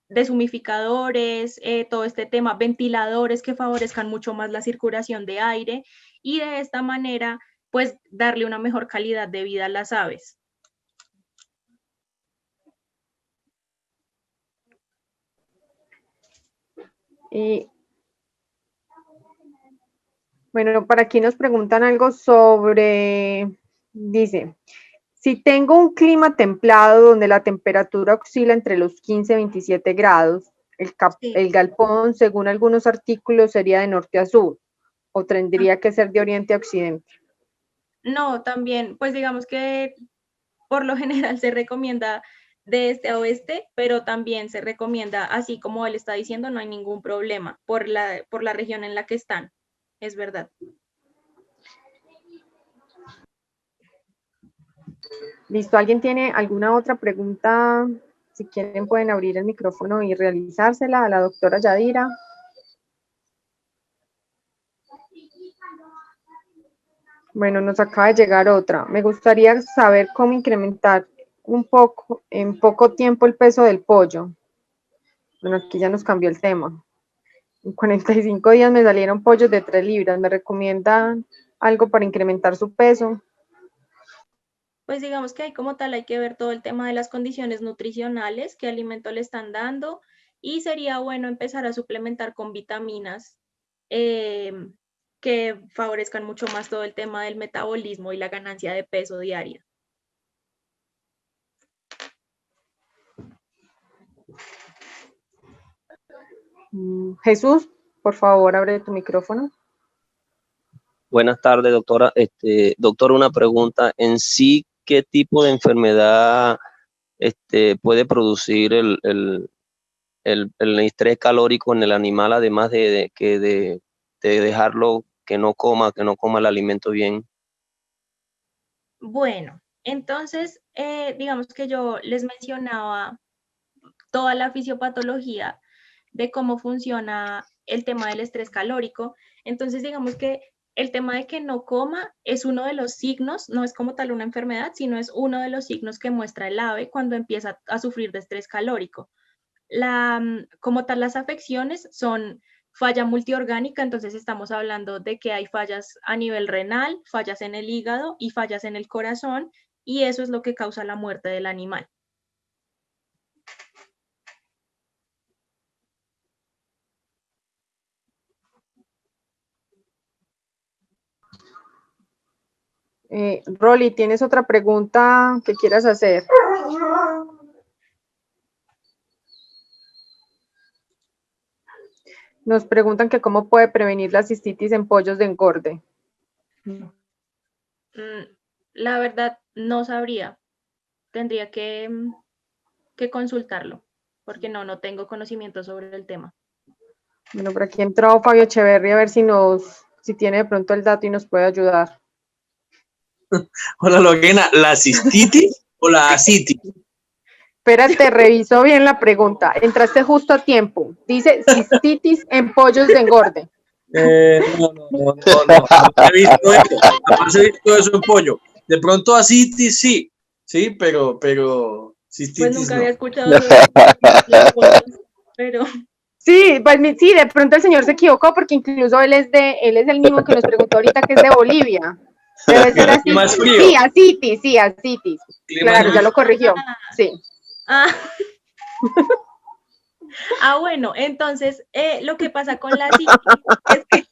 Speaker 1: deshumificadores, todo este tema, ventiladores que favorezcan mucho más la circulación de aire y de esta manera, pues darle una mejor calidad de vida a las aves.
Speaker 2: Bueno, para aquí nos preguntan algo sobre, dice, si tengo un clima templado donde la temperatura oscila entre los 15 y 27 grados,
Speaker 1: Sí.
Speaker 2: el galpón, según algunos artículos, sería de norte a sur o tendría que ser de oriente a occidente.
Speaker 1: No, también, pues digamos que por lo general se recomienda de este a oeste, pero también se recomienda, así como él está diciendo, no hay ningún problema por la región en la que están. Es verdad.
Speaker 2: Listo, ¿alguien tiene alguna otra pregunta? Si quieren pueden abrir el micrófono y realizársela a la doctora Yadira. Bueno, nos acaba de llegar otra. Me gustaría saber cómo incrementar en poco tiempo el peso del pollo. Bueno, aquí ya nos cambió el tema. En 45 días me salieron pollos de 3 libras. ¿Me recomiendan algo para incrementar su peso?
Speaker 1: Pues digamos que hay como tal, hay que ver todo el tema de las condiciones nutricionales, qué alimento le están dando y sería bueno empezar a suplementar con vitaminas que favorezcan mucho más todo el tema del metabolismo y la ganancia de peso diaria.
Speaker 2: Jesús, por favor, abre tu micrófono.
Speaker 8: Buenas tardes, doctora. Doctor, una pregunta. En sí, ¿qué tipo de enfermedad puede producir el estrés calórico en el animal, además de dejarlo que no coma el alimento bien?
Speaker 1: Bueno, entonces, digamos que yo les mencionaba toda la fisiopatología de cómo funciona el tema del estrés calórico. Entonces, digamos que el tema de que no coma es uno de los signos, no es como tal una enfermedad, sino es uno de los signos que muestra el ave cuando empieza a sufrir de estrés calórico. Como tal, las afecciones son falla multiorgánica, entonces estamos hablando de que hay fallas a nivel renal, fallas en el hígado y fallas en el corazón, y eso es lo que causa la muerte del animal.
Speaker 2: Rolly, ¿tienes otra pregunta que quieras hacer? Nos preguntan que cómo puede prevenir la cistitis en pollos de engorde.
Speaker 1: La verdad, no sabría. Tendría que consultarlo, porque no tengo conocimiento sobre el tema.
Speaker 2: Bueno, por aquí entró Fabio Echeverri a ver si tiene de pronto el dato y nos puede ayudar.
Speaker 5: Hola, Lorena, ¿la cistitis o la asitis?
Speaker 2: Espérate, reviso bien la pregunta. Entraste justo a tiempo. Dice cistitis en pollos de engorde.
Speaker 5: No. He visto eso. Jamás he visto eso en pollo. De pronto asitis sí, pero cistitis
Speaker 1: pues nunca
Speaker 5: no.
Speaker 1: había escuchado eso de pollos, pero
Speaker 2: Sí, pues sí, de pronto el señor se equivocó porque incluso él es el mismo que nos preguntó ahorita que es de Bolivia. Debe ser así.
Speaker 5: Clima es frío.
Speaker 2: Sí, asitis.
Speaker 5: Clima
Speaker 2: Claro,
Speaker 5: es
Speaker 2: ya lo corrigió. Sí.
Speaker 1: Bueno, entonces lo que pasa con la citis es que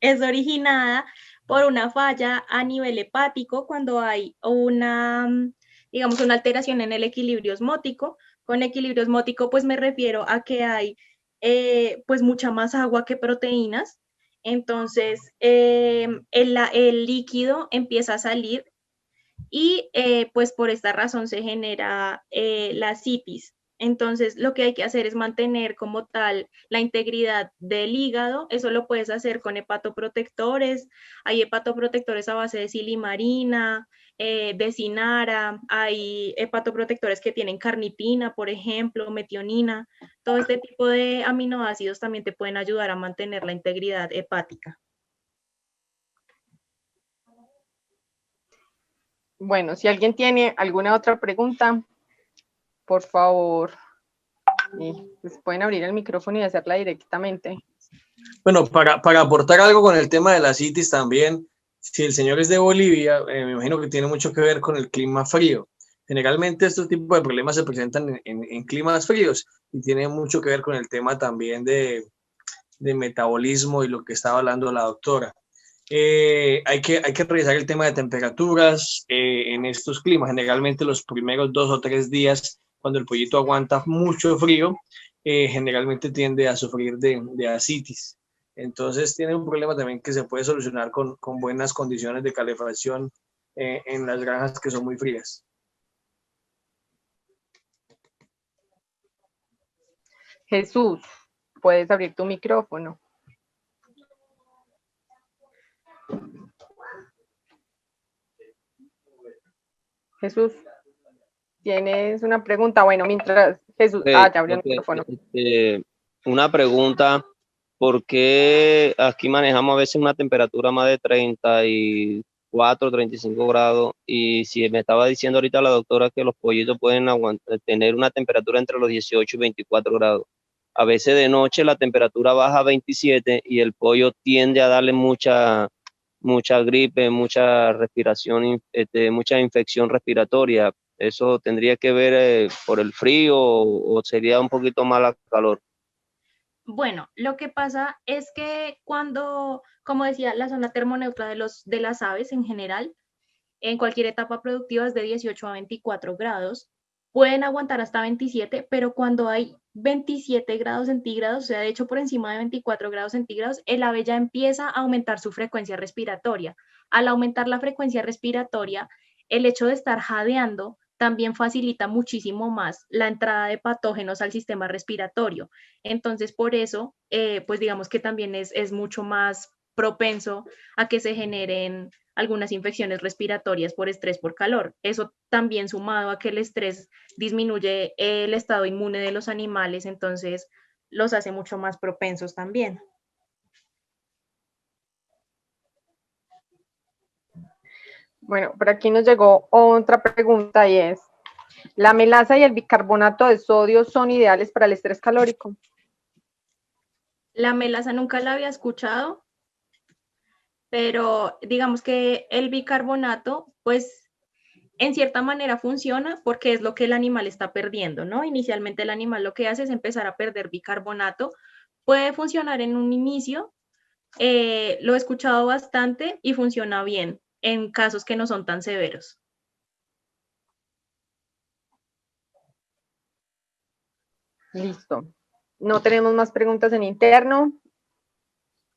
Speaker 1: es originada por una falla a nivel hepático cuando hay digamos, una alteración en el equilibrio osmótico. Con equilibrio osmótico, pues me refiero a que hay pues mucha más agua que proteínas. Entonces, el líquido empieza a salir y pues por esta razón se genera la citis. Entonces, lo que hay que hacer es mantener como tal la integridad del hígado. Eso lo puedes hacer con hepatoprotectores. Hay hepatoprotectores a base de silimarina, de cinara. Hay hepatoprotectores que tienen carnitina, por ejemplo, metionina. Todo este tipo de aminoácidos también te pueden ayudar a mantener la integridad hepática.
Speaker 2: Bueno, si alguien tiene alguna otra pregunta, por favor, pues pueden abrir el micrófono y hacerla directamente.
Speaker 5: Bueno, para aportar algo con el tema de la citis también, si el señor es de Bolivia, me imagino que tiene mucho que ver con el clima frío. Generalmente estos tipos de problemas se presentan en climas fríos y tiene mucho que ver con el tema también de metabolismo y lo que estaba hablando la doctora. Hay que revisar el tema de temperaturas en estos climas. Generalmente los primeros 2 o 3 días, cuando el pollito aguanta mucho frío, generalmente tiende a sufrir de asitis. Entonces tiene un problema también que se puede solucionar con buenas condiciones de calefacción en las granjas que son muy frías.
Speaker 2: Jesús, puedes abrir tu micrófono. Jesús, ¿tienes una pregunta? Bueno, mientras Jesús, ya abrió el micrófono.
Speaker 8: Una pregunta, ¿por qué aquí manejamos a veces una temperatura más de 34, 35 grados? Y si me estaba diciendo ahorita la doctora que los pollitos pueden tener una temperatura entre los 18 y 24 grados. A veces de noche la temperatura baja a 27 y el pollo tiende a darle mucha gripe, mucha respiración, mucha infección respiratoria. ¿Eso tendría que ver por el frío o sería un poquito más la calor?
Speaker 1: Bueno, lo que pasa es que cuando, como decía, la zona termoneutra de las aves en general, en cualquier etapa productiva es de 18 a 24 grados. pueden aguantar hasta 27, pero cuando hay 27 grados centígrados, o sea, de hecho por encima de 24 grados centígrados, el ave ya empieza a aumentar su frecuencia respiratoria. Al aumentar la frecuencia respiratoria, el hecho de estar jadeando también facilita muchísimo más la entrada de patógenos al sistema respiratorio. Entonces, por eso, pues digamos que también es mucho más propenso a que se generen algunas infecciones respiratorias por estrés por calor. Eso también sumado a que el estrés disminuye el estado inmune de los animales, entonces los hace mucho más propensos también.
Speaker 2: Bueno, por aquí nos llegó otra pregunta y es, ¿la melaza y el bicarbonato de sodio son ideales para el estrés calórico?
Speaker 1: La melaza nunca la había escuchado, pero digamos que el bicarbonato, pues en cierta manera funciona porque es lo que el animal está perdiendo, ¿no? Inicialmente el animal lo que hace es empezar a perder bicarbonato. Puede funcionar en un inicio, lo he escuchado bastante y funciona bien en casos que no son tan severos.
Speaker 2: Listo. No tenemos más preguntas en interno.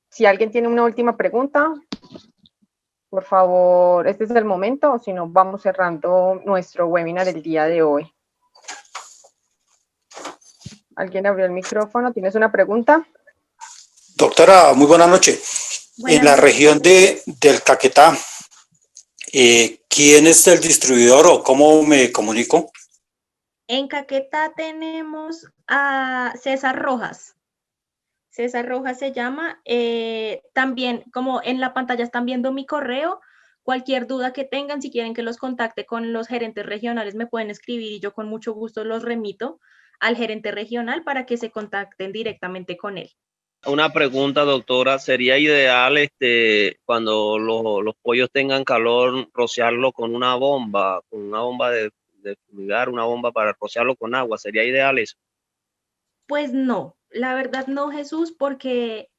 Speaker 2: Si alguien tiene una última pregunta, por favor, este es el momento, o si no, vamos cerrando nuestro webinar del día de hoy. ¿Alguien abrió el micrófono? ¿Tienes una pregunta?
Speaker 9: Doctora, muy buena noche. En la región del Caquetá, ¿quién es el distribuidor o cómo me comunico?
Speaker 1: En Caquetá tenemos a César Rojas. César Rojas se llama. También, como en la pantalla están viendo mi correo, cualquier duda que tengan, si quieren que los contacte con los gerentes regionales, me pueden escribir y yo con mucho gusto los remito al gerente regional para que se contacten directamente con él.
Speaker 8: Una pregunta, doctora, ¿sería ideal cuando los pollos tengan calor rociarlo con una bomba de fumigar, una bomba para rociarlo con agua? ¿Sería ideal eso?
Speaker 1: Pues no, la verdad no, Jesús, porque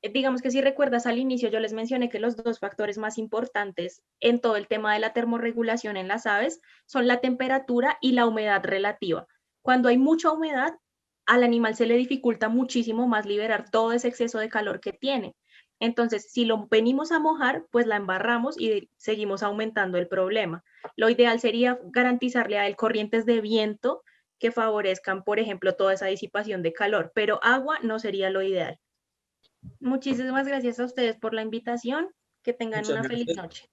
Speaker 1: digamos que si recuerdas al inicio yo les mencioné que los dos factores más importantes en todo el tema de la termorregulación en las aves son la temperatura y la humedad relativa. Cuando hay mucha humedad, al animal se le dificulta muchísimo más liberar todo ese exceso de calor que tiene. Entonces, si lo venimos a mojar, pues la embarramos y seguimos aumentando el problema. Lo ideal sería garantizarle a él corrientes de viento que favorezcan, por ejemplo, toda esa disipación de calor, pero agua no sería lo ideal. Muchísimas gracias a ustedes por la invitación. Que tengan una feliz noche.